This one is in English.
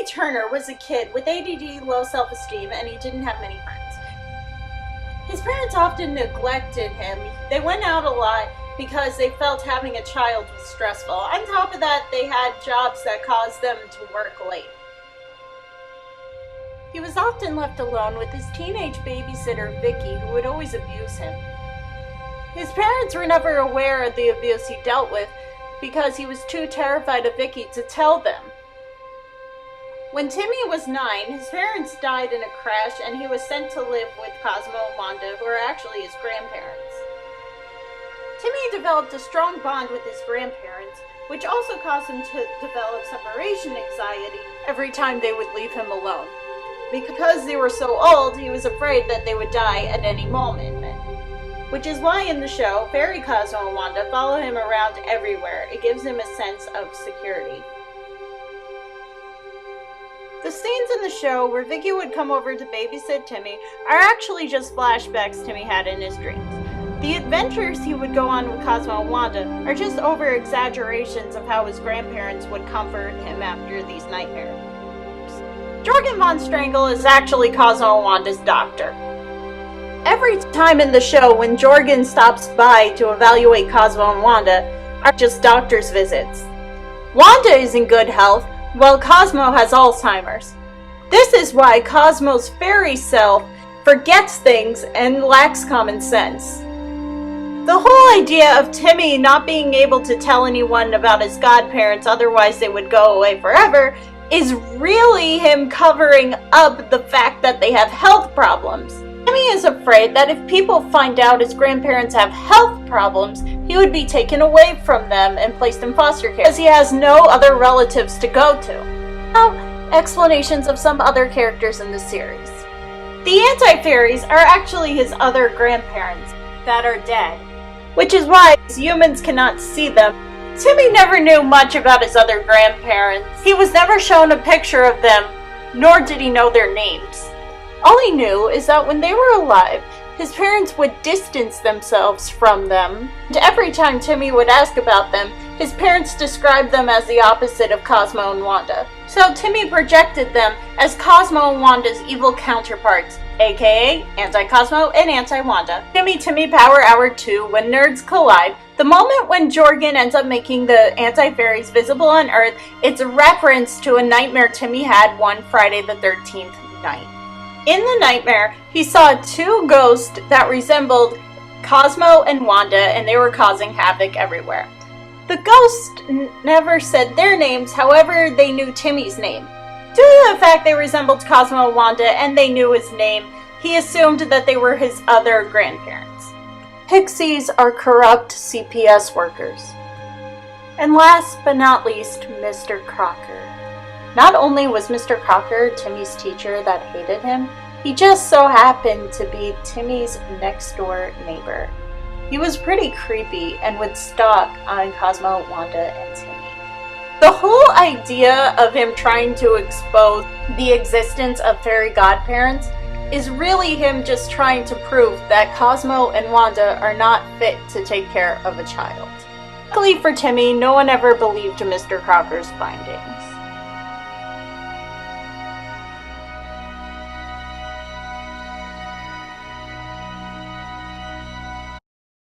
Turner was a kid with ADD, low self-esteem, and he didn't have many friends. His parents often neglected him. They went out a lot because they felt having a child was stressful. On top of that, they had jobs that caused them to work late. He was often left alone with his teenage babysitter, Vicky, who would always abuse him. His parents were never aware of the abuse he dealt with because he was too terrified of Vicky to tell them. When Timmy was 9, his parents died in a crash and he was sent to live with Cosmo and Wanda, who are actually his grandparents. Timmy developed a strong bond with his grandparents, which also caused him to develop separation anxiety every time they would leave him alone. Because they were so old, he was afraid that they would die at any moment. Which is why in the show, Fairy Cosmo and Wanda follow him around everywhere. It gives him a sense of security. The scenes in the show where Vicky would come over to babysit Timmy are actually just flashbacks Timmy had in his dreams. The adventures he would go on with Cosmo and Wanda are just over-exaggerations of how his grandparents would comfort him after these nightmares. Jorgen von Strangle is actually Cosmo and Wanda's doctor. Every time in the show when Jorgen stops by to evaluate Cosmo and Wanda are just doctor's visits. Wanda is in good health, while Cosmo has Alzheimer's. This is why Cosmo's fairy self forgets things and lacks common sense. The whole idea of Timmy not being able to tell anyone about his godparents, otherwise they would go away forever, is really him covering up the fact that they have health problems. Timmy is afraid that if people find out his grandparents have health problems, he would be taken away from them and placed in foster care, because he has no other relatives to go to. Now, explanations of some other characters in the series. The anti-fairies are actually his other grandparents that are dead, which is why humans cannot see them. Timmy never knew much about his other grandparents. He was never shown a picture of them, nor did he know their names. All he knew is that when they were alive, his parents would distance themselves from them, and every time Timmy would ask about them, his parents described them as the opposite of Cosmo and Wanda. So Timmy projected them as Cosmo and Wanda's evil counterparts, aka Anti-Cosmo and Anti-Wanda. Timmy Power Hour 2, When Nerds Collide. The moment when Jorgen ends up making the anti-fairies visible on Earth, it's a reference to a nightmare Timmy had one Friday the 13th night. In the nightmare, he saw two ghosts that resembled Cosmo and Wanda, and they were causing havoc everywhere. The ghosts never said their names, however, they knew Timmy's name. Due to the fact they resembled Cosmo and Wanda and they knew his name, he assumed that they were his other grandparents. Pixies are corrupt CPS workers. And last but not least, Mr. Crocker. Not only was Mr. Crocker Timmy's teacher that hated him, he just so happened to be Timmy's next-door neighbor. He was pretty creepy and would stalk on Cosmo, Wanda, and Timmy. The whole idea of him trying to expose the existence of fairy godparents is really him just trying to prove that Cosmo and Wanda are not fit to take care of a child. Luckily for Timmy, no one ever believed Mr. Crocker's findings.